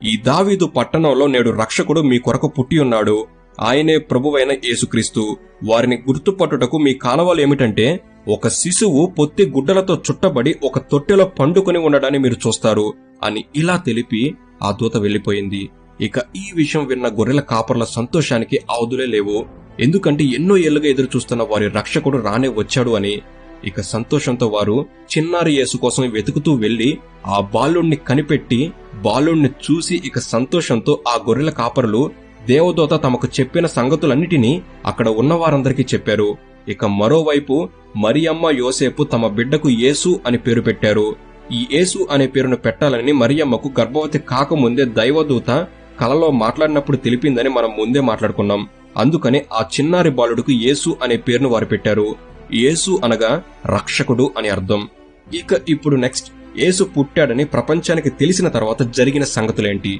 ఈ దావీదు పట్టణంలో నేడు రక్షకుడు మీ కొరకు పుట్టి ఉన్నాడు. ఆయనే ప్రభువైన యేసుక్రీస్తు. వారిని గుర్తుపట్టుటకు మీ కానవాలు ఏమిటంటే, ఒక శిశువు పొత్తి గుడ్డలతో చుట్టబడి ఒక తొట్టెలో పండుకొని ఉండడాన్ని మీరు చూస్తారు అని ఇలా తెలిపి ఆ దూత వెళ్లిపోయింది. ఇక ఈ విషయం విన్న గొర్రెల కాపర్ల సంతోషానికి అవధులే లేవు. ఎందుకంటే ఎన్నో ఏళ్లుగా ఎదురు చూస్తున్న వారి రక్షకుడు రానే వచ్చాడు అని. ఇక సంతోషంతో వారు చిన్నారి యేసు కోసం వెతుకుతూ వెళ్లి ఆ బాలుణ్ణి కనిపెట్టి బాలుణ్ణి చూసి ఇక సంతోషంతో ఆ గొర్రెల కాపరులు దేవదూత తమకు చెప్పిన సంగతులన్నిటినీ అక్కడ ఉన్న వారందరికీ చెప్పారు. ఇక మరోవైపు మరియమ్మ యోసేపు తమ బిడ్డకు యేసు అని పేరు పెట్టారు. ఈ యేసు అనే పేరును పెట్టాలని మరియమ్మకు గర్భవతి కాకముందే దైవదూత కలలో మాట్లాడినప్పుడు తెలిపిందని మనం ముందే మాట్లాడుకున్నాం. అందుకని ఆ చిన్నారి బాలుడికి యేసు అనే పేరును వారు పెట్టారు. యేసు అనగా రక్షకుడు అని అర్థం. ఇక ఇప్పుడు నెక్స్ట్ యేసు పుట్టాడని ప్రపంచానికి తెలిసిన తర్వాత జరిగిన సంగతులేంటి?